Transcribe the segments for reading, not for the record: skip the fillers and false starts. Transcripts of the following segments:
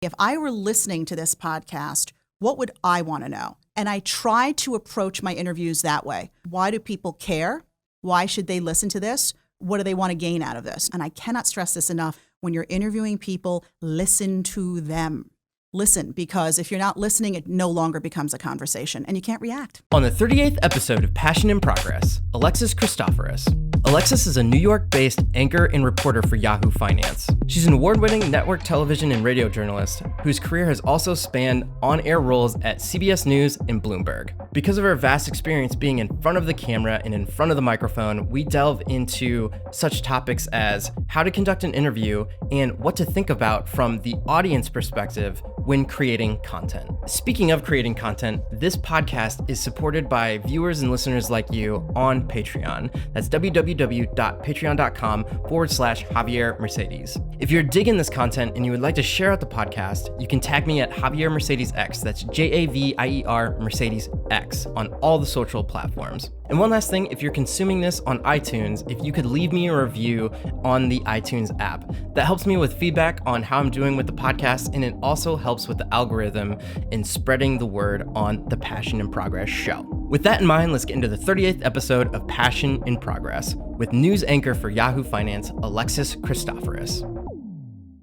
If I were listening to this podcast, what would I want to know? And I try to approach my interviews that way. Why do people care? Why should they listen to this? What do they want to gain out of this? And I cannot stress this enough. When you're interviewing people, listen to them. Listen, because if you're not listening, it no longer becomes a conversation and you can't react. On the 38th episode of Passion in Progress, Alexis Christoforous. Alexis is a New York-based anchor and reporter for Yahoo Finance. She's an award-winning network television and radio journalist whose career has also spanned on-air roles at CBS News and Bloomberg. Because of her vast experience being in front of the camera and in front of the microphone, we delve into such topics as how to conduct an interview and what to think about from the audience perspective when creating content. Speaking of creating content, this podcast is supported by viewers and listeners like you on Patreon. That's www.patreon.com/Javier Mercedes. If you're digging this content and you would like to share out the podcast, you can tag me at Javier Mercedes X. That's Javier Mercedes X on all the social platforms. And one last thing, if you're consuming this on iTunes, if you could leave me a review on the iTunes app. That helps me with feedback on how I'm doing with the podcast, and it also helps with the algorithm in spreading the word on the Passion in Progress show. With that in mind, let's get into the 38th episode of Passion in Progress with news anchor for Yahoo Finance, Alexis Christoforous.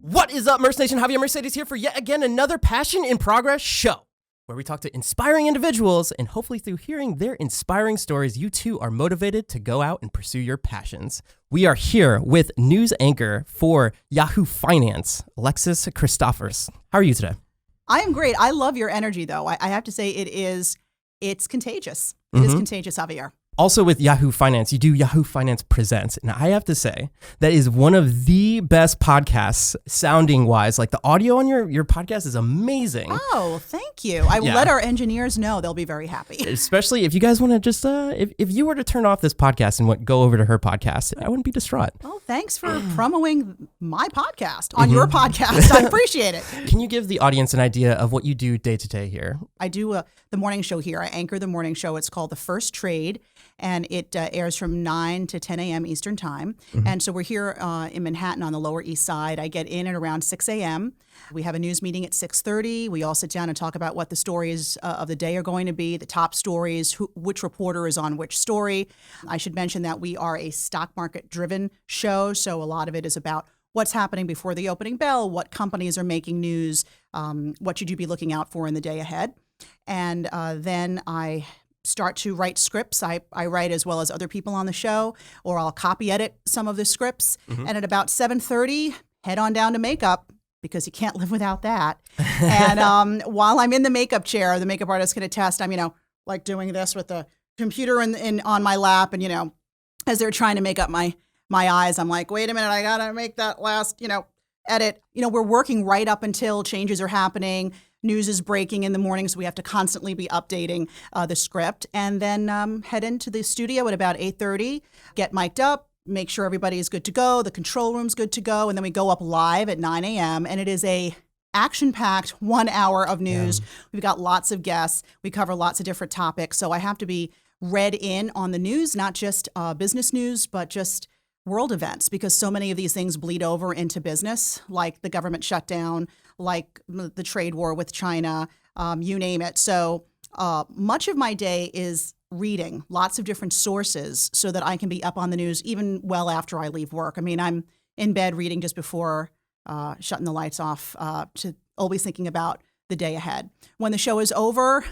What is up, Merce Nation? Javier Mercedes here for yet again another Passion in Progress show, where we talk to inspiring individuals, and hopefully through hearing their inspiring stories, you too are motivated to go out and pursue your passions. We are here with news anchor for Yahoo Finance, Alexis Christoforous. How are you today? I am great. I love your energy, though. I have to say it's contagious. It is contagious, Javier. Also with Yahoo Finance, you do Yahoo Finance Presents. And I have to say, that is one of the best podcasts sounding wise. Like the audio on your podcast is amazing. Oh, thank you. I will let our engineers know. They'll be very happy. Especially if you guys want to just, if you were to turn off this podcast and go over to her podcast, I wouldn't be distraught. Well, thanks for promoting my podcast on your podcast. I appreciate it. Can you give the audience an idea of what you do day to day here? I do the morning show here. I anchor the morning show. It's called The First Trade, and it airs from 9 to 10 a.m. Eastern time. And so we're here in Manhattan on the Lower East Side. I get in at around 6 a.m. We have a news meeting at 6:30. We all sit down and talk about what the stories of the day are going to be, the top stories, which reporter is on which story. I should mention that we are a stock market driven show, so a lot of it is about what's happening before the opening bell, what companies are making news, what should you be looking out for in the day ahead. And then I start to write scripts. I write as well as other people on the show, or I'll copy edit some of the scripts. And at about 7:30, head on down to makeup, because you can't live without that. And while I'm in the makeup chair, the makeup artist can attest, I'm, like doing this with the computer on my lap. And, as they're trying to make up my eyes, I'm like, wait a minute, I got to make that last, edit. We're working right up until changes are happening. News is breaking in the morning, so we have to constantly be updating the script. And then head into the studio at about 8:30, get mic'd up, make sure everybody is good to go, the control room's good to go, and then we go up live at 9 a.m. And it is a action-packed 1 hour of news. Yeah. We've got lots of guests. We cover lots of different topics. So I have to be read in on the news, not just business news, but just world events, because so many of these things bleed over into business, like the government shutdown, like the trade war with China, you name it. So much of my day is reading lots of different sources so that I can be up on the news even well after I leave work. I mean, I'm in bed reading just before shutting the lights off, to always thinking about the day ahead. When the show is over,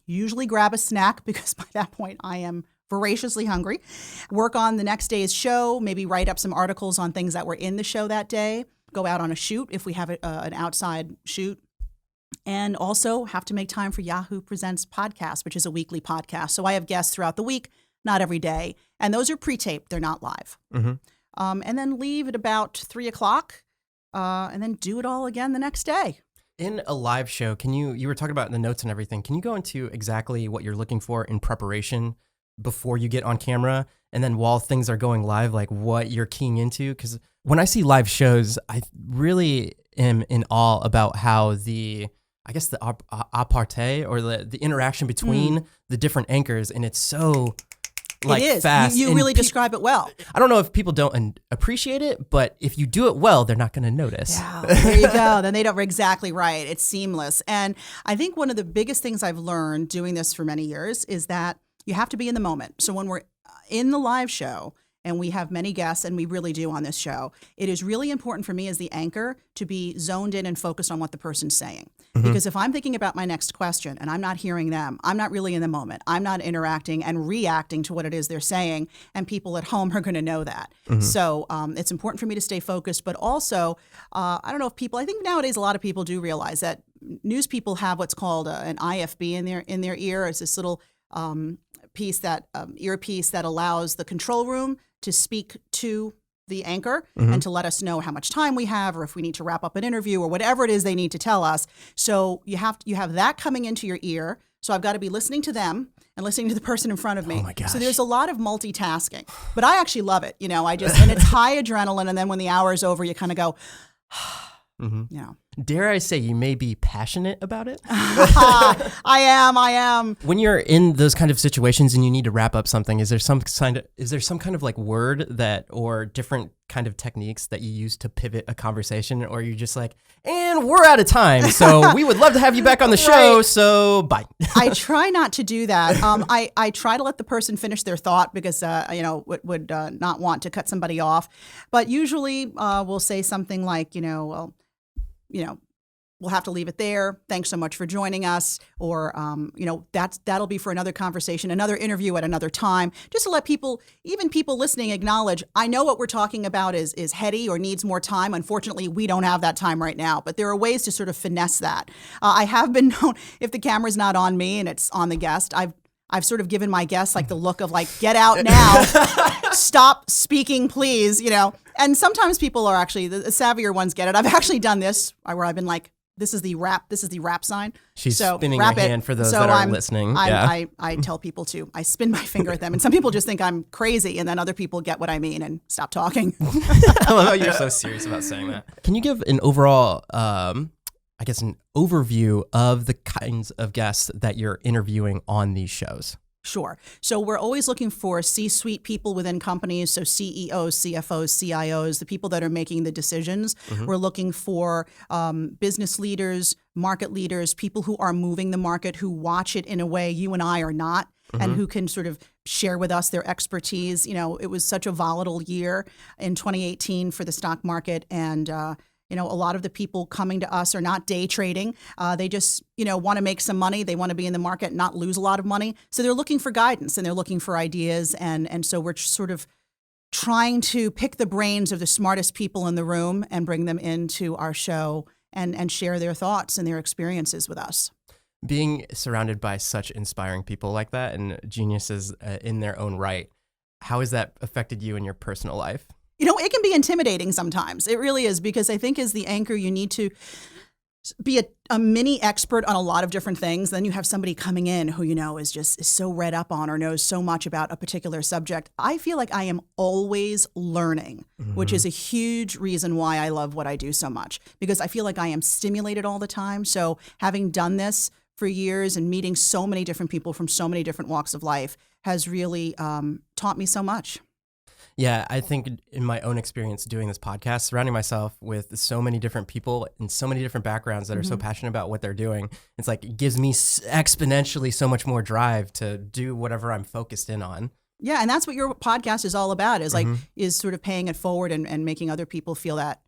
usually grab a snack, because by that point I am voraciously hungry. Work on the next day's show, maybe write up some articles on things that were in the show that day, go out on a shoot if we have an outside shoot, and also have to make time for Yahoo Presents podcast, which is a weekly podcast. So I have guests throughout the week, not every day, and those are pre-taped, they're not live. And then leave at about 3 o'clock, and then do it all again the next day. In a live show, you were talking about the notes and everything, can you go into exactly what you're looking for in preparation before you get on camera, and then while things are going live, like what you're keying into? Because when I see live shows, I really am in awe about how the apartheid or the interaction between the different anchors, and it's so like it is. fast. You really describe it well. I don't know if people don't appreciate it, but if you do it well, they're not going to notice. Yeah, there you go. Then they don't. Exactly right. It's seamless. And I think one of the biggest things I've learned doing this for many years is that you have to be in the moment. So when we're in the live show, and we have many guests, and we really do on this show, it is really important for me as the anchor to be zoned in and focused on what the person's saying. Because if I'm thinking about my next question and I'm not hearing them, I'm not really in the moment. I'm not interacting and reacting to what it is they're saying, and people at home are going to know that. So it's important for me to stay focused, but also, I don't know if people, I think nowadays a lot of people do realize that news people have what's called an IFB in their ear. It's this little earpiece that allows the control room to speak to the anchor and to let us know how much time we have, or if we need to wrap up an interview, or whatever it is they need to tell us. So you have that coming into your ear. So I've got to be listening to them and listening to the person in front of me. Oh my gosh. So there's a lot of multitasking, but I actually love it. You know, and it's high adrenaline. And then when the hour is over, you kind of go, you know. Dare I say you may be passionate about it? I am. When you're in those kind of situations and you need to wrap up something, is there some kind of like word that, or different kind of techniques that you use to pivot a conversation, or you're just like, and we're out of time, so we would love to have you back on the show, so bye. I try not to do that. I try to let the person finish their thought, because would not want to cut somebody off. But usually we'll say something like, we'll have to leave it there. Thanks so much for joining us. Or, that'll be for another conversation, another interview at another time, just to let people, even people listening, acknowledge, I know what we're talking about is heady or needs more time. Unfortunately, we don't have that time right now, but there are ways to sort of finesse that. I have been known, if the camera's not on me and it's on the guest, I've sort of given my guests like the look of like, get out now, stop speaking, please, And sometimes people are actually, the savvier ones get it. I've actually done this where I've been like, this is the rap sign. She's spinning her hand for those that are listening. I tell people to. I spin my finger at them. And some people just think I'm crazy, and then other people get what I mean and stop talking. I love how you're so serious about saying that. Can you give an overall, an overview of the kinds of guests that you're interviewing on these shows? Sure. So we're always looking for C-suite people within companies, so CEOs, CFOs, CIOs, the people that are making the decisions. We're looking for business leaders, market leaders, people who are moving the market, who watch it in a way you and I are not, and who can sort of share with us their expertise. It was such a volatile year in 2018 for the stock market, and a lot of the people coming to us are not day trading. They just, want to make some money. They want to be in the market, not lose a lot of money. So they're looking for guidance, and they're looking for ideas. And so we're sort of trying to pick the brains of the smartest people in the room and bring them into our show and share their thoughts and their experiences with us. Being surrounded by such inspiring people like that and geniuses in their own right, how has that affected you in your personal life? It can be intimidating sometimes. It really is, because I think as the anchor, you need to be a mini expert on a lot of different things. Then you have somebody coming in who, is so read up on or knows so much about a particular subject. I feel like I am always learning, which is a huge reason why I love what I do so much, because I feel like I am stimulated all the time. So having done this for years and meeting so many different people from so many different walks of life has really taught me so much. Yeah, I think in my own experience doing this podcast, surrounding myself with so many different people and so many different backgrounds that are so passionate about what they're doing, it's like it gives me exponentially so much more drive to do whatever I'm focused in on. Yeah, and that's what your podcast is all about, is is sort of paying it forward and making other people feel that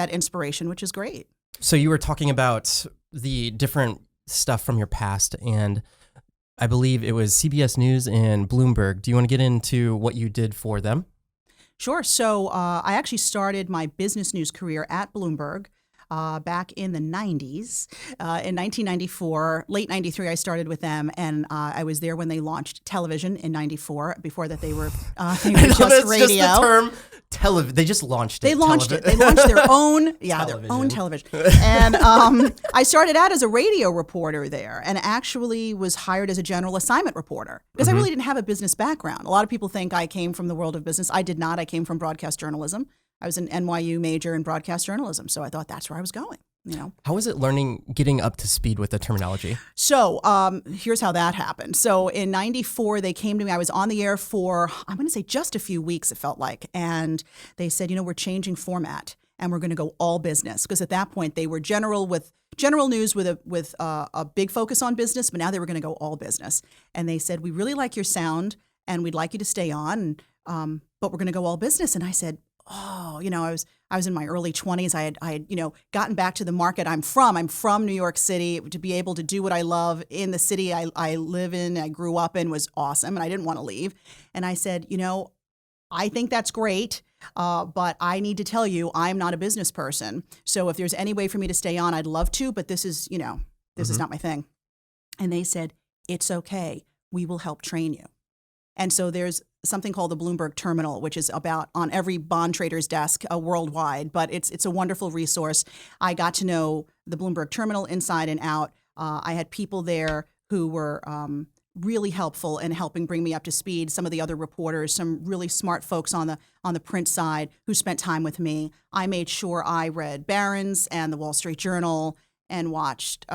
inspiration, which is great. So you were talking about the different stuff from your past, and I believe it was CBS News and Bloomberg. Do you want to get into what you did for them? Sure. So I actually started my business news career at Bloomberg back in the 90s. In 1994, late 93, I started with them, and I was there when they launched television in 94. Before that, they were just radio. Just the term they just launched it. They launched their own, their own television. And I started out as a radio reporter there, and actually was hired as a general assignment reporter, because I really didn't have a business background. A lot of people think I came from the world of business. I did not. I came from broadcast journalism. I was an NYU major in broadcast journalism, so I thought that's where I was going. How was it getting up to speed with the terminology? So here's how that happened. So in '94, they came to me. I was on the air for, I'm going to say just a few weeks, it felt like. And they said, we're changing format and we're going to go all business. Because at that point, they were general news with a big focus on business, but now they were going to go all business. And they said, we really like your sound and we'd like you to stay on, but we're going to go all business. And I said, I was in my early 20s. I had gotten back to the market I'm from New York City. To be able to do what I love in the city I live in, I grew up in, was awesome, and I didn't want to leave. And I said, I think that's great, but I need to tell you, I'm not a business person. So if there's any way for me to stay on, I'd love to, but this is not my thing. And they said, it's okay. We will help train you. And so there's something called the Bloomberg Terminal, which is about on every bond trader's desk worldwide, but it's a wonderful resource. I got to know the Bloomberg Terminal inside and out. I had people there who were really helpful in helping bring me up to speed. Some of the other reporters, some really smart folks on the print side who spent time with me. I made sure I read Barron's and the Wall Street Journal and watched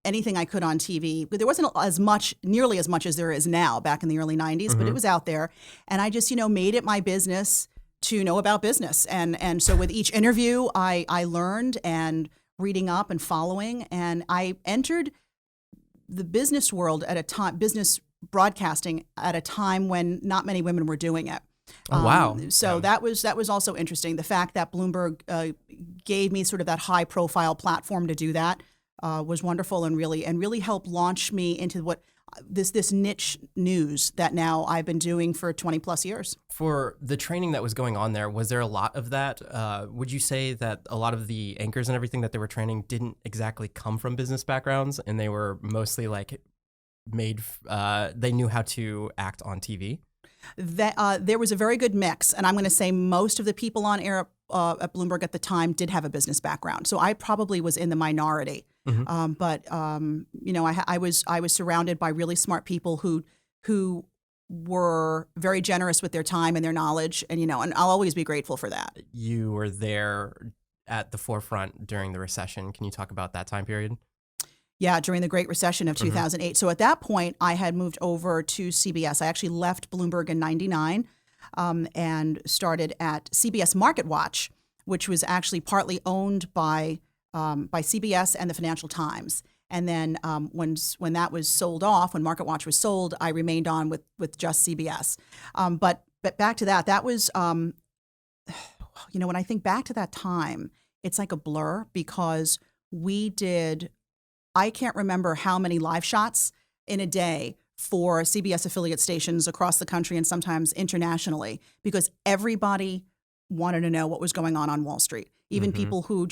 anything I could on TV. But there wasn't nearly as much as there is now back in the early 90s, but it was out there. And I just, made it my business to know about business. And so with each interview, I learned and reading up and following. And I entered the business world at a time, business broadcasting at a time when not many women were doing it. Oh, wow. So that was also interesting. The fact that Bloomberg gave me sort of that high profile platform to do that was wonderful and really helped launch me into what this niche news that now I've been doing for 20 plus years. For the training that was going on there, was there a lot of that? Would you say that a lot of the anchors and everything that they were training didn't exactly come from business backgrounds and they were mostly like they knew how to act on TV? There was a very good mix, and I'm going to say most of the people on air at Bloomberg at the time did have a business background. So I probably was in the minority. But I was surrounded by really smart people who were very generous with their time and their knowledge, and I'll always be grateful for that. You were there at the forefront during the recession. Can you talk about that time period? Yeah, during the Great Recession of 2008. So at that point, I had moved over to CBS. I actually left Bloomberg in '99 and started at CBS Market Watch, which was actually partly owned by CBS and the Financial Times. And then when that was sold off, when Market Watch was sold, I remained on with just CBS. But back to that was, when I think back to that time, it's like a blur because I can't remember how many live shots in a day for CBS affiliate stations across the country and sometimes internationally because everybody wanted to know what was going on Wall Street. Even people who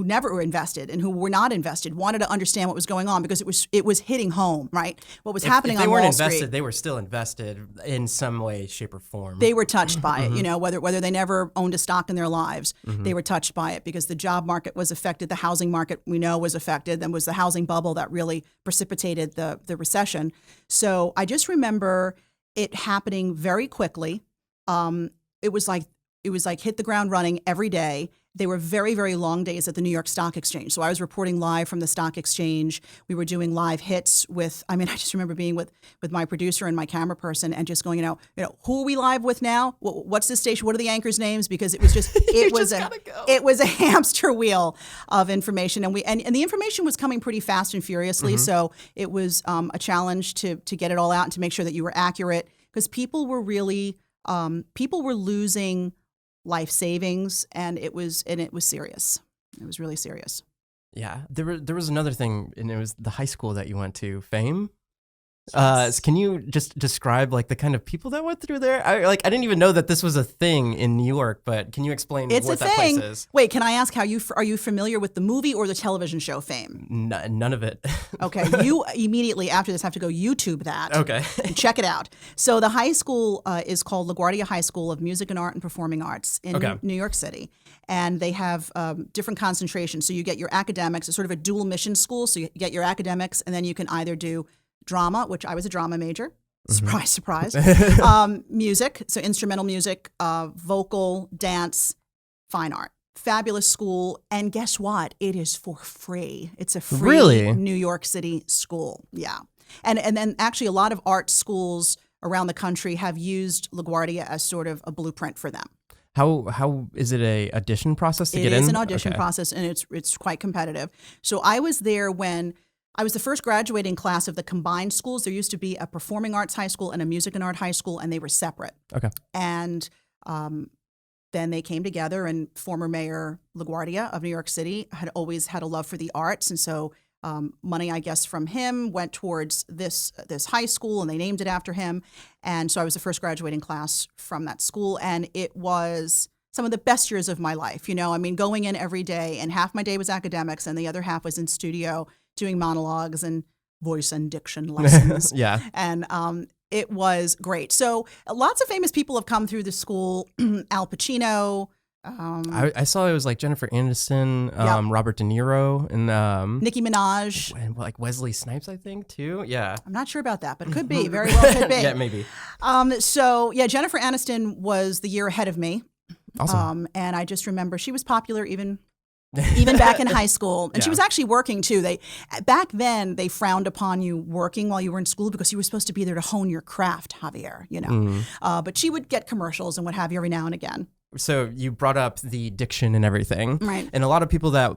never were invested and who were not invested wanted to understand what was going on because it was hitting home, right? What was happening on Wall Street. If they weren't invested, they were still invested in some way, shape, or form. They were touched by it, whether they never owned a stock in their lives, they were touched by it because the job market was affected, the housing market we know was affected, then was the housing bubble that really precipitated the recession. So I just remember it happening very quickly. It was like hit the ground running every day. They were very, very long days at the New York Stock Exchange. So I was reporting live from the stock exchange. We were doing live hits I just remember being with my producer and my camera person and just going, who are we live with now? What's this station? What are the anchors' names? Because it was just, it was a hamster wheel of information. And the information was coming pretty fast and furiously. So it was a challenge to get it all out and to make sure that you were accurate because people were losing life savings, and it was serious. It was really serious. Yeah, there was another thing, and it was the high school that you went to, Fame. Yes. Can you just describe like the kind of people that went through there? I didn't even know that this was a thing in New York, but can you explain what that place is? Wait, can I ask are you familiar with the movie or the television show Fame? None of it. Okay, you immediately after this have to go YouTube that. Okay. And check it out. So the high school is called LaGuardia High School of Music and Art and Performing Arts in New York City. And they have different concentrations. So you get your academics, it's sort of a dual mission school. So you get your academics and then you can either do drama, which I was a drama major. Surprise, surprise. Music, so instrumental music, vocal, dance, fine art. fabulous school. And guess what? It is for free. It's a free Really? New York City school. Yeah. And then actually a lot of art schools around the country have used LaGuardia as sort of a blueprint for them. How is it a audition process to get in? It is an audition process, and it's quite competitive. So I was there when I was the first graduating class of the combined schools. There used to be a performing arts high school and a music and art high school, and they were separate. Okay. And then they came together, and former Mayor LaGuardia of New York City had always had a love for the arts, and so money, I guess, from him went towards this high school, and they named it after him. And so I was the first graduating class from that school, and it was some of the best years of my life. I mean, going in every day, and half my day was academics, and the other half was in studio doing monologues and voice and diction lessons. Yeah. And it was great. So lots of famous people have come through the school. Al Pacino. I saw it was like Jennifer Aniston, Robert De Niro, and Nicki Minaj. and like Wesley Snipes, I think, too. Yeah. I'm not sure about that, but it could be. Very well could be. Yeah, maybe. So, Jennifer Aniston was the year ahead of me. Awesome. And I just remember she was popular even back in high school. And she was actually working, too. Back then, they frowned upon you working while you were in school because you were supposed to be there to hone your craft, Javier, But she would get commercials and what have you every now and again. So you brought up the diction and everything. Right. And a lot of people that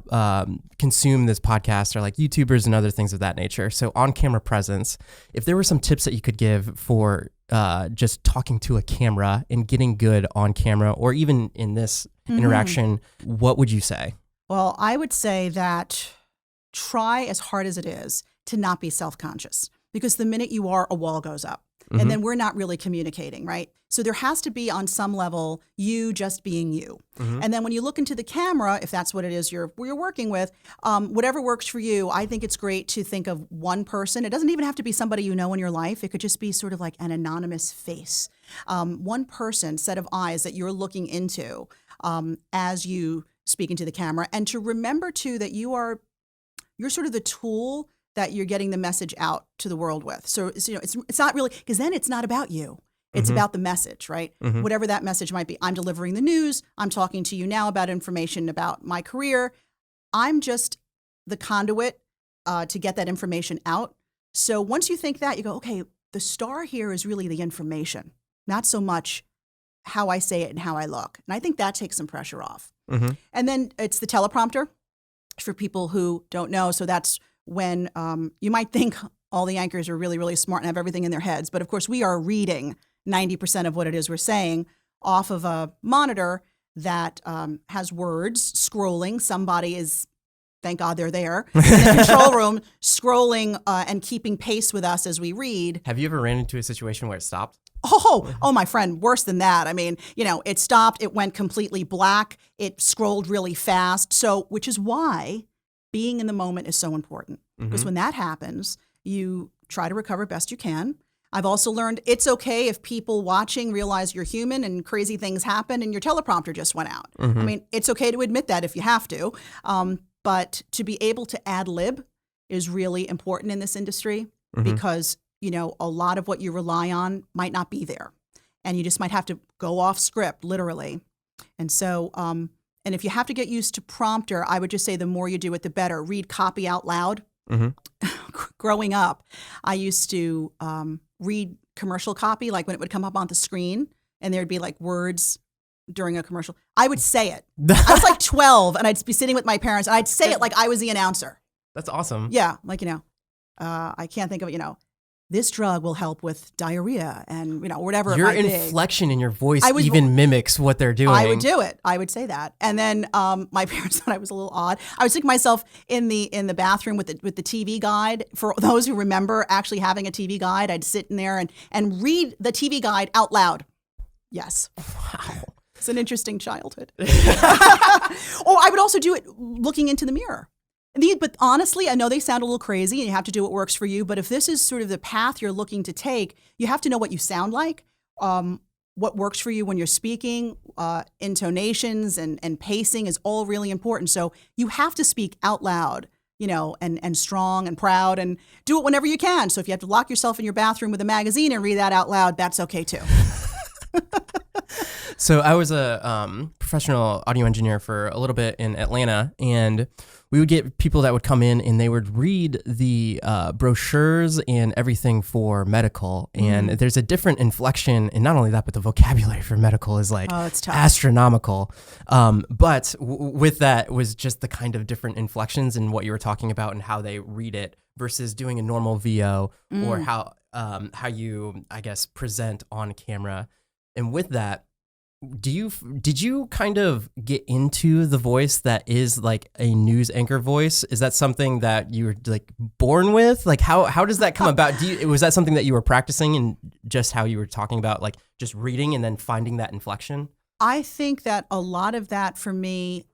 consume this podcast are like YouTubers and other things of that nature. So on-camera presence, if there were some tips that you could give for just talking to a camera and getting good on camera, or even in this interaction, what would you say? Well, I would say that try as hard as it is to not be self-conscious, because the minute you are, a wall goes up. And then we're not really communicating, right? So there has to be on some level you just being you. And then when you look into the camera, if that's what it is you're working with, whatever works for you, I think it's great to think of one person. It doesn't even have to be somebody you know in your life. It could just be sort of like an anonymous face. One person, set of eyes that you're looking into as you speak into the camera. And to remember, too, that you're sort of the tool that you're getting the message out to the world with. So it's not really, because then it's not about you. It's about the message, right? Whatever that message might be. I'm delivering the news. I'm talking to you now about information about my career. I'm just the conduit to get that information out. So once you think that, you go, okay, the star here is really the information, not so much how I say it and how I look. And I think that takes some pressure off. And then it's the teleprompter for people who don't know. So that's when you might think all the anchors are really, really smart and have everything in their heads. But of course, we are reading 90% of what it is we're saying off of a monitor that has words scrolling. Somebody is, thank God they're there, in the control room scrolling and keeping pace with us as we read. Have you ever ran into a situation where it stopped? Oh, my friend, worse than that. I mean, it stopped. It went completely black. It scrolled really fast. So, which is why being in the moment is so important, because when that happens, you try to recover best you can. I've also learned it's okay if people watching realize you're human and crazy things happen and your teleprompter just went out. I mean, it's okay to admit that if you have to, but to be able to ad lib is really important in this industry because, a lot of what you rely on might not be there, and you just might have to go off script, literally. And so, and if you have to get used to prompter, I would just say the more you do it, the better. Read copy out loud. Growing up, I used to read commercial copy, like when it would come up on the screen and there'd be like words during a commercial. I would say it. I was like 12 and I'd be sitting with my parents and I'd say it like I was the announcer. That's awesome. Yeah. Like, I can't think of it, this drug will help with diarrhea and, whatever your it might be. Your inflection in your voice even mimics what they're doing. I would do it. I would say that. And then my parents thought I was a little odd. I would stick myself in the bathroom with the TV guide. For those who remember actually having a TV guide, I'd sit in there and read the TV guide out loud. Yes. Wow. It's an interesting childhood. I would also do it looking into the mirror. But honestly, I know they sound a little crazy and you have to do what works for you. But if this is sort of the path you're looking to take, you have to know what you sound like, what works for you when you're speaking, intonations and pacing is all really important. So you have to speak out loud, and strong and proud, and do it whenever you can. So if you have to lock yourself in your bathroom with a magazine and read that out loud, that's okay too. So I was a professional audio engineer for a little bit in Atlanta, and we would get people that would come in and they would read the brochures and everything for medical. And there's a different inflection. And not only that, but the vocabulary for medical is like it's tough. astronomical. But with that was just the kind of different inflections in what you were talking about and how they read it versus doing a normal VO or how you, I guess, present on camera. And with that, did you kind of get into the voice that is like a news anchor voice? Is that something that you were like born with? Like how does that come about? Was that something that you were practicing and just how you were talking about like just reading and then finding that inflection? I think that a lot of that for me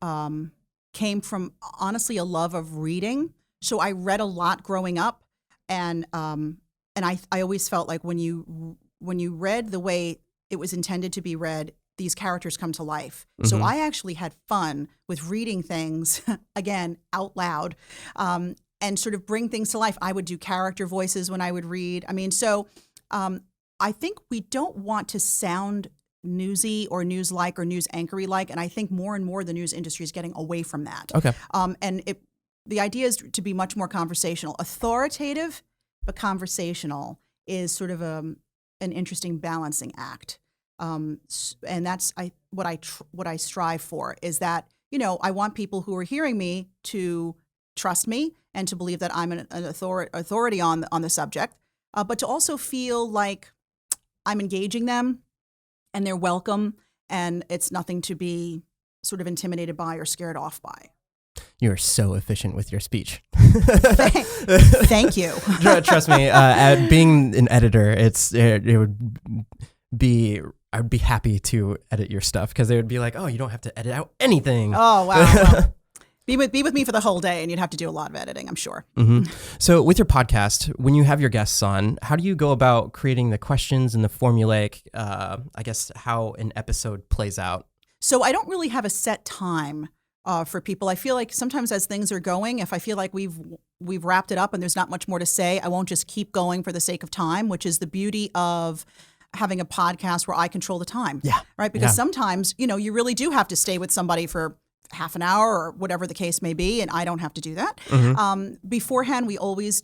came from honestly a love of reading. So I read a lot growing up, and I always felt like when you read the way it was intended to be read, these characters come to life. So I actually had fun with reading things, again, out loud, and sort of bring things to life. I would do character voices when I would read. I mean, so I think we don't want to sound newsy or news-like or news anchory-like, and I think more and more the news industry is getting away from that. Okay. And the idea is to be much more conversational. Authoritative, but conversational is sort of an interesting balancing act. And that's what I strive for is that, I want people who are hearing me to trust me and to believe that I'm an authority on the subject, but to also feel like I'm engaging them and they're welcome and it's nothing to be sort of intimidated by or scared off by. You are so efficient with your speech. Thank you. Trust me, being an editor, it would be. I'd be happy to edit your stuff because they would be like, "Oh, you don't have to edit out anything." Oh, wow. Well, be with me for the whole day, and you'd have to do a lot of editing, I'm sure. So, with your podcast, when you have your guests on, how do you go about creating the questions and the formulaic? I guess how an episode plays out. So, I don't really have a set time for people. I feel like sometimes as things are going, if I feel like we've wrapped it up and there's not much more to say, I won't just keep going for the sake of time, which is the beauty of having a podcast where I control the time. Yeah. Right. Because sometimes, you really do have to stay with somebody for half an hour or whatever the case may be. And I don't have to do that. Beforehand, we always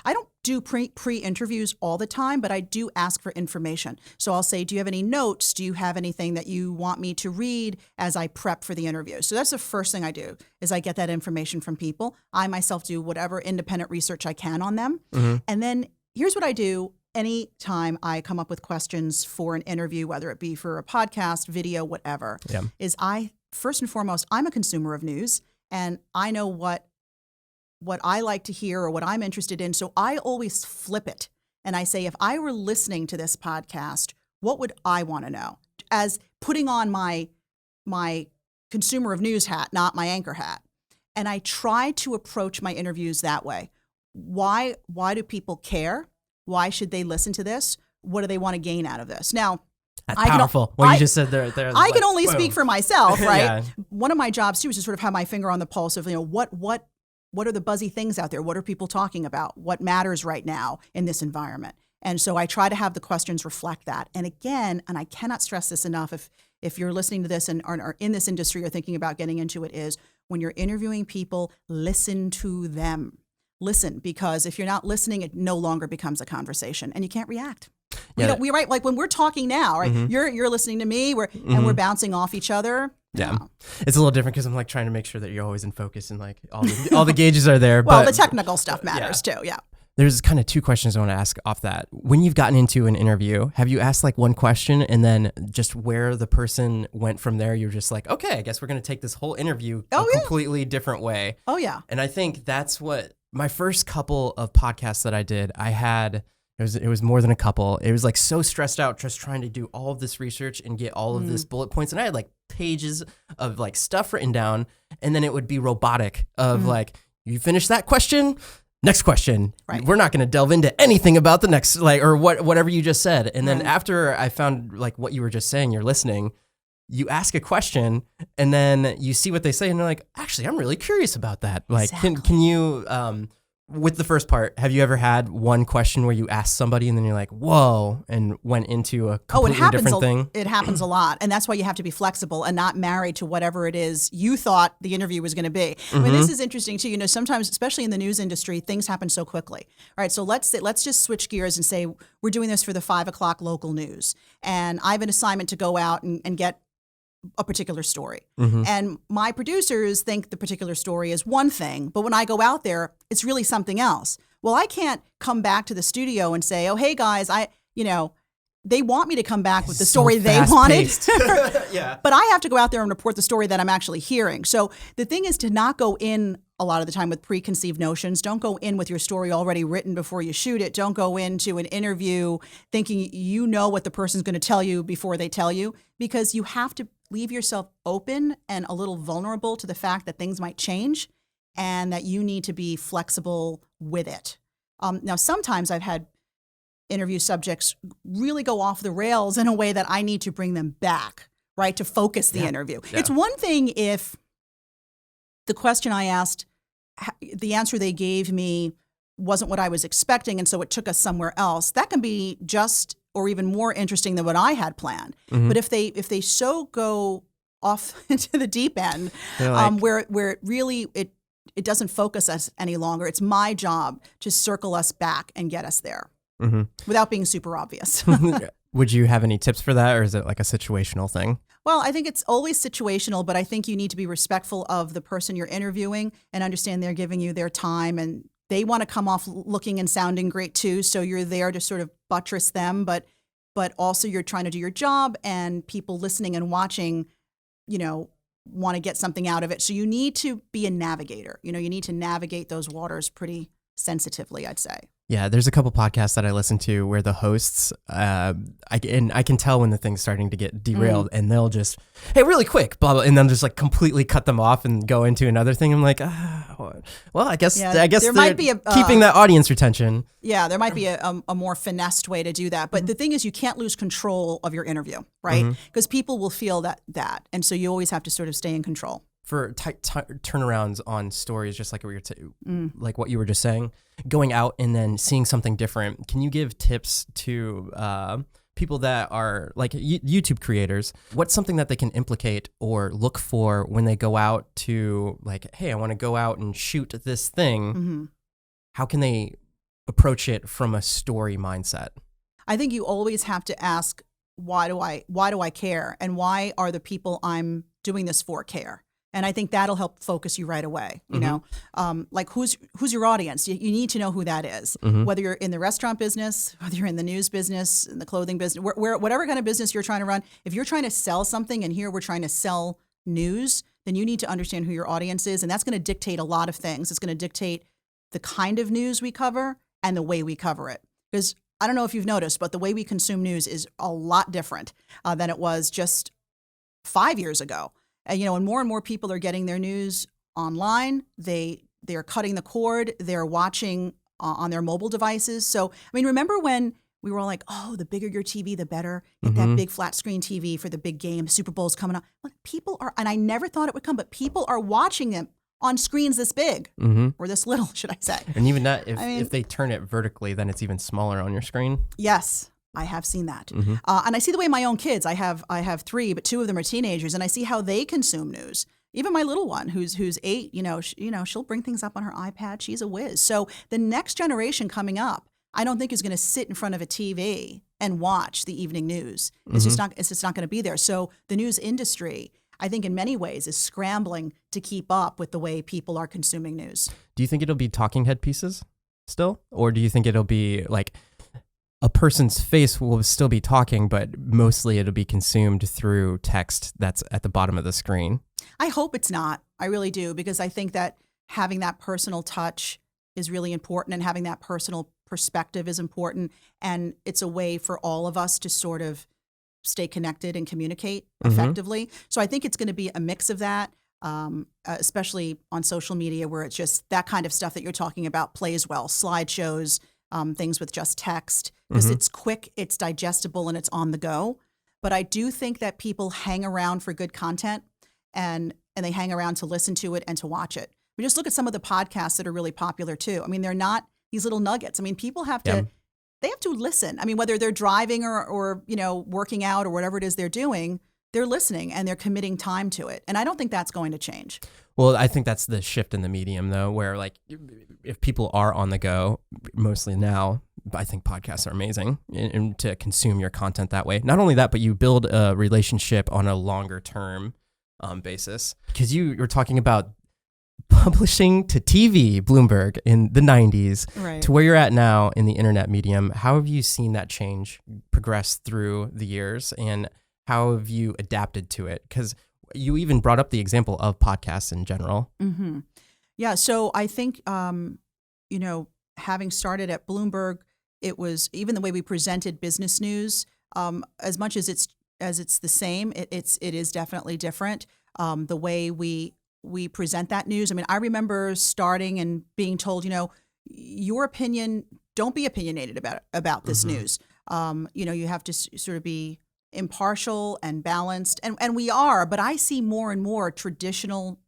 I don't do pre-interviews all the time, but I do ask for information. So I'll say, do you have any notes? Do you have anything that you want me to read as I prep for the interview? So that's the first thing I do is I get that information from people. I myself do whatever independent research I can on them. And then here's what I do. Anytime I come up with questions for an interview, whether it be for a podcast, video, whatever, is first and foremost, I'm a consumer of news and I know what I like to hear or what I'm interested in. So I always flip it. And I say, if I were listening to this podcast, what would I want to know? As putting on my consumer of news hat, not my anchor hat. And I try to approach my interviews that way. Why do people care? Why should they listen to this? What do they want to gain out of this? Now, that's powerful. What you just said there. I can only speak for myself, right? Yeah. One of my jobs too is to sort of have my finger on the pulse of, what are the buzzy things out there? What are people talking about? What matters right now in this environment? And so I try to have the questions reflect that. And again, and I cannot stress this enough, if you're listening to this and are in this industry or thinking about getting into it, is when you're interviewing people, listen to them. Listen, because if you're not listening, it no longer becomes a conversation and you can't react. Yeah. We right, like when we're talking now, right? You're listening to me, and we're bouncing off each other. Yeah, it's a little different because I'm like trying to make sure that you're always in focus and like all the gauges are there. Well, but the technical stuff matters too. Yeah. There's kind of two questions I want to ask off that. When you've gotten into an interview, have you asked like one question and then just where the person went from there, you're just like, okay, I guess we're going to take this whole interview a completely different way. Oh yeah. And I think that's what my first couple of podcasts that I did, it was more than a couple. It was like so stressed out just trying to do all of this research and get all of this bullet points. And I had like pages of like stuff written down, and then it would be robotic of like, you finish that question? Next question. Right. We're not going to delve into anything about the next, or whatever you just said. And then after I found like what you were just saying, you're listening, you ask a question and then you see what they say and they're like, actually, I'm really curious about that. Like, exactly. can you with the first part, have you ever had one question where you asked somebody and then you're like, whoa, and went into a completely different thing? It happens a lot. And that's why you have to be flexible and not married to whatever it is you thought the interview was going to be. I mean, this is interesting too. You know, sometimes, especially in the news industry, things happen so quickly. All right, so let's just switch gears and say we're doing this for the 5 o'clock local news. And I have an assignment to go out and get a particular story. And my producers think the particular story is one thing, but when I go out there, it's really something else. Well, I can't come back to the studio and say, oh, hey guys, they want me to come back with the story they wanted. Yeah. But I have to go out there and report the story that I'm actually hearing. So the thing is to not go in a lot of the time with preconceived notions. Don't go in with your story already written before you shoot it. Don't go into an interview thinking you know what the person's going to tell you before they tell you, because you have to leave yourself open and a little vulnerable to the fact that things might change and that you need to be flexible with it. Now, sometimes I've had interview subjects really go off the rails in a way that I need to bring them back, right, to focus the interview. Yeah. It's one thing if the question I asked, the answer they gave me wasn't what I was expecting, and so it took us somewhere else. That can be just or even more interesting than what I had planned. But if they so go off into the deep end, where it really it doesn't focus us any longer, it's my job to circle us back and get us there without being super obvious. Would you have any tips for that, or is it like a situational thing? Well, I think it's always situational, but I think you need to be respectful of the person you're interviewing and understand they're giving you their time and they want to come off looking and sounding great too. So you're there to sort of buttress them, but also you're trying to do your job, and people listening and watching, want to get something out of it. So you need to be a navigator. You need to navigate those waters pretty sensitively, I'd say. Yeah, there's a couple podcasts that I listen to where the hosts, I can tell when the thing's starting to get derailed, and they'll just, hey, really quick, blah, blah, and then just like completely cut them off and go into another thing. I'm like, well, I guess there might be keeping that audience retention. Yeah, there might be a more finessed way to do that. But the thing is, you can't lose control of your interview, right? Because people will feel that. And so you always have to sort of stay in control. For tight turnarounds on stories, just like like what you were just saying, going out and then seeing something different, can you give tips to people that are like YouTube creators? What's something that they can implicate or look for when they go out to, like, hey, I want to go out and shoot this thing? How can they approach it from a story mindset? I think you always have to ask, why do I care? And why are the people I'm doing this for care? And I think that'll help focus you right away. Like who's your audience? You need to know who that is. Whether you're in the restaurant business, whether you're in the news business, in the clothing business, whatever kind of business you're trying to run. If you're trying to sell something, and here we're trying to sell news, then you need to understand who your audience is, and that's going to dictate a lot of things. It's going to dictate the kind of news we cover and the way we cover it. Because I don't know if you've noticed, but the way we consume news is a lot different than it was just 5 years ago. And more people are getting their news online. They're cutting the cord. They're watching on their mobile devices. So, I mean, remember when we were all like, oh, the bigger your TV, the better. Get that big flat screen TV for the big game. Super Bowl's coming up. Look, people are, and I never thought it would come, but people are watching them on screens this big or this little, should I say. And even that, if they turn it vertically, then it's even smaller on your screen. Yes. I have seen that. And I see the way my own kids, I have 3, but 2 of them are teenagers, and I see how they consume news. Even my little one, who's 8, she'll bring things up on her iPad. She's a whiz. So the next generation coming up, I don't think is going to sit in front of a TV and watch the evening news. It's just not going to be there. So the news industry, I think in many ways, is scrambling to keep up with the way people are consuming news. Do you think it'll be talking head pieces still? Or do you think it'll be like a person's face will still be talking, but mostly it'll be consumed through text that's at the bottom of the screen? I hope it's not. I really do, because I think that having that personal touch is really important, and having that personal perspective is important. And it's a way for all of us to sort of stay connected and communicate effectively. So I think it's going to be a mix of that, especially on social media, where it's just that kind of stuff that you're talking about plays well. Slideshows, things with just text, because it's quick, it's digestible, and it's on the go. But I do think that people hang around for good content, and they hang around to listen to it and to watch it. mean, just look at some of the podcasts that are really popular too. I mean, they're not these little nuggets. I mean, people have to, they have to listen. I mean, whether they're driving or working out or whatever it is they're doing, they're listening and they're committing time to it. And I don't think that's going to change. Well, I think that's the shift in the medium, though, where like if people are on the go, mostly now, I think podcasts are amazing and to consume your content that way. Not only that, but you build a relationship on a longer term basis. Because you were talking about publishing to TV, Bloomberg, in the 90s, right, to where you're at now in the internet medium. How have you seen that change progress through the years, and how have you adapted to it? Because you even brought up the example of podcasts in general. Mm-hmm. Yeah. So I think, having started at Bloomberg, it was even the way we presented business news, as much as it's the same, it is definitely different. The way we present that news. I mean, I remember starting and being told, your opinion, don't be opinionated about this news. You have to sort of be impartial and balanced, and we are, but I see more and more traditional,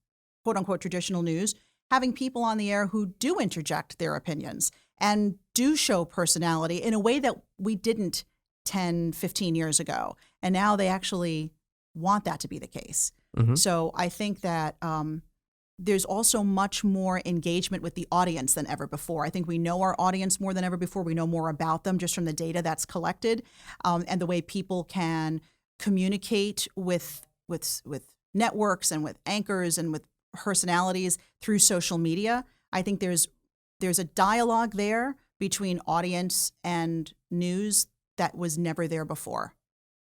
quote unquote, traditional news having people on the air who do interject their opinions and do show personality in a way that we didn't 10, 15 years ago. And now they actually want that to be the case. So I think that there's also much more engagement with the audience than ever before. I think we know our audience more than ever before. We know more about them just from the data that's collected, and the way people can communicate with networks and with anchors and with personalities through social media. I think there's a dialogue there between audience and news that was never there before.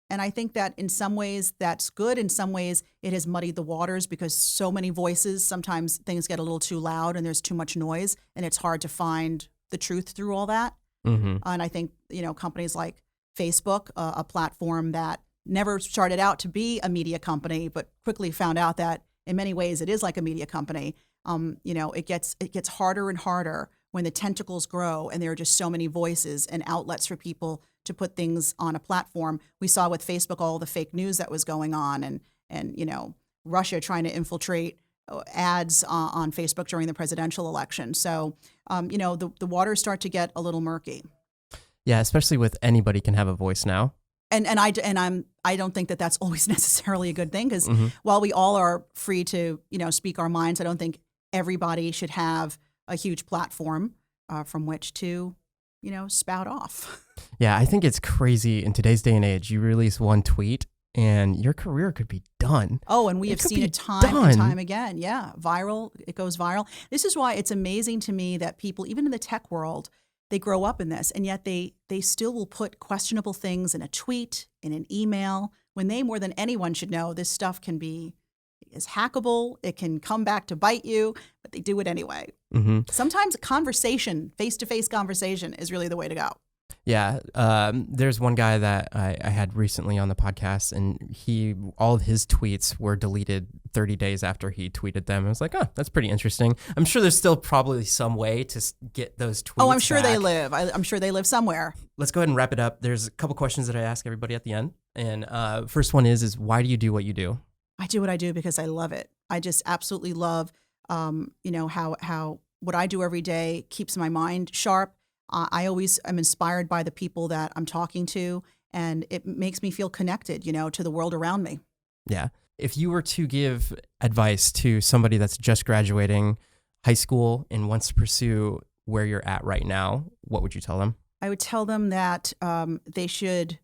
And I think that in some ways that's good. In some ways it has muddied the waters because so many voices, sometimes things get a little too loud and there's too much noise and it's hard to find the truth through all that. And I think, companies like Facebook, a platform that never started out to be a media company, but quickly found out that in many ways it is like a media company. It gets harder and harder when the tentacles grow and there are just so many voices and outlets for people to put things on a platform. We saw with Facebook all the fake news that was going on and Russia trying to infiltrate ads on Facebook during the presidential election. So, the waters start to get a little murky. Yeah, especially with anybody can have a voice now. And I don't think that that's always necessarily a good thing because while we all are free to, speak our minds, I don't think everybody should have a huge platform from which to, spout off. Yeah, I think it's crazy in today's day and age. You release one tweet and your career could be done. Oh, and we have seen it time and time again. Yeah, viral. It goes viral. This is why it's amazing to me that people, even in the tech world, they grow up in this, and yet they still will put questionable things in a tweet, in an email, when they more than anyone should know this stuff is hackable. It can come back to bite you, but they do it anyway. Sometimes conversation, face-to-face conversation is really the way to go. Yeah. There's one guy that I had recently on the podcast, and all of his tweets were deleted 30 days after he tweeted them. I was like, oh, that's pretty interesting. I'm sure there's still probably some way to get those tweets Oh, I'm sure back. they live. I'm sure they live somewhere. Let's go ahead and wrap it up. There's a couple questions that I ask everybody at the end. And first one is why do you do what you do? I do what I do because I love it. I just absolutely love, how what I do every day keeps my mind sharp. I always am inspired by the people that I'm talking to, and it makes me feel connected, to the world around me. Yeah. If you were to give advice to somebody that's just graduating high school and wants to pursue where you're at right now, what would you tell them? I would tell them that they should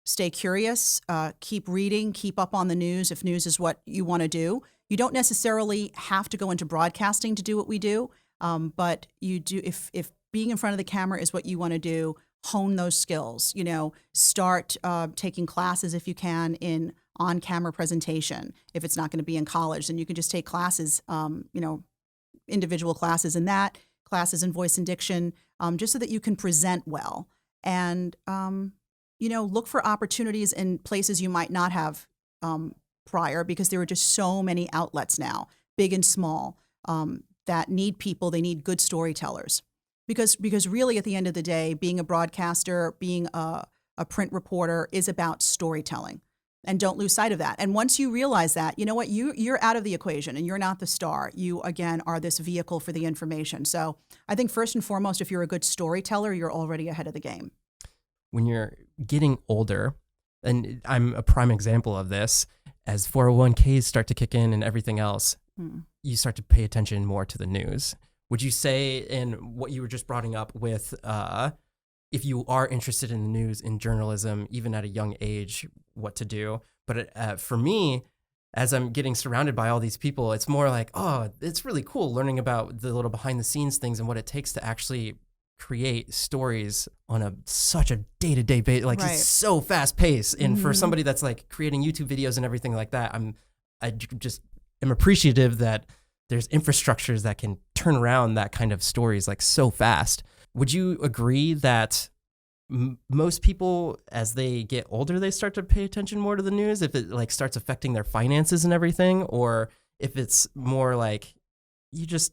stay curious, keep reading, keep up on the news if news is what you want to do. You don't necessarily have to go into broadcasting to do what we do, but you do if being in front of the camera is what you want to do, hone those skills, start taking classes if you can in on-camera presentation. If it's not going to be in college, then you can just take classes, individual classes in that, classes in voice and diction, just so that you can present well. And, look for opportunities in places you might not have prior because there are just so many outlets now, big and small, that need people. They need good storytellers. Because really, at the end of the day, being a broadcaster, being a print reporter is about storytelling. And don't lose sight of that. And once you realize that, you know what, you're out of the equation and you're not the star. You, again, are this vehicle for the information. So I think first and foremost, if you're a good storyteller, you're already ahead of the game. When you're getting older, and I'm a prime example of this, as 401ks start to kick in and everything else, you start to pay attention more to the news. Would you say, in what you were just brought up with, if you are interested in the news, in journalism, even at a young age, what to do? But for me, as I'm getting surrounded by all these people, it's more like, oh, it's really cool learning about the little behind the scenes things and what it takes to actually create stories on such a day-to-day basis. Like, it's so fast paced. And for somebody that's like creating YouTube videos and everything like that, I just am appreciative that there's infrastructures that can turn around that kind of stories like so fast. Would you agree that most people, as they get older, they start to pay attention more to the news, if it like starts affecting their finances and everything, or if it's more like you just,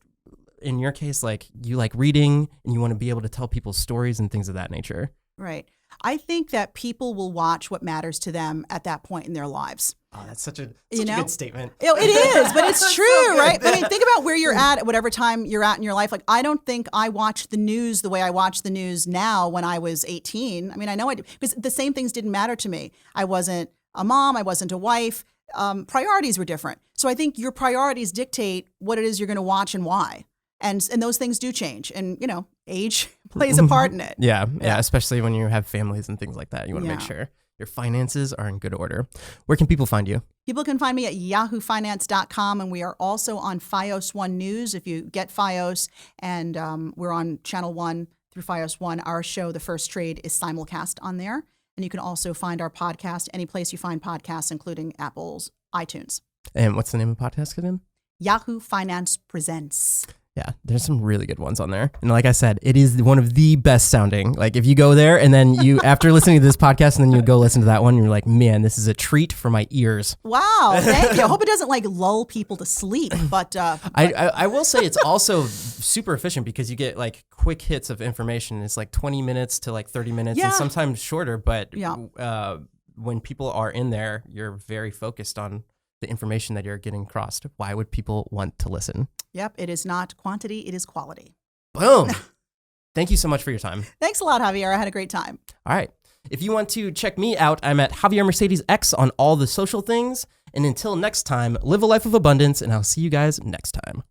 in your case, like you like reading and you want to be able to tell people stories and things of that nature? Right. I think that people will watch what matters to them at that point in their lives. Oh, that's such a good statement. It is, but it's true, so right? I mean, think about where you're at whatever time you're at in your life. Like, I don't think I watch the news the way I watch the news now when I was 18. I mean, I know I do, because the same things didn't matter to me. I wasn't a mom. I wasn't a wife. Priorities were different. So I think your priorities dictate what it is you're going to watch and why. And those things do change. And, you know, age plays a part in it. Yeah, especially when you have families and things like that. You want to make sure your finances are in good order. Where can people find you? People can find me at yahoofinance.com, and we are also on Fios One News. If you get Fios, and we're on Channel 1 through Fios One. Our show, The First Trade, is simulcast on there. And you can also find our podcast any place you find podcasts, including Apple's iTunes. And what's the name of the podcast again? Yahoo Finance Presents. Yeah, there's some really good ones on there. And like I said, it is one of the best sounding. Like, if you go there and then you, after listening to this podcast, and then you go listen to that one, you're like, man, this is a treat for my ears. Wow, thank you. I hope it doesn't like lull people to sleep, but I will say it's also super efficient, because you get like quick hits of information. It's like 20 minutes to like 30 minutes, and sometimes shorter. But when people are in there, you're very focused on the information that you're getting across. Why would people want to listen? Yep, it is not quantity, it is quality. Boom. Thank you so much for your time. Thanks a lot, Javier. I had a great time. All right. If you want to check me out, I'm at Javier Mercedes X on all the social things. And until next time, live a life of abundance, and I'll see you guys next time.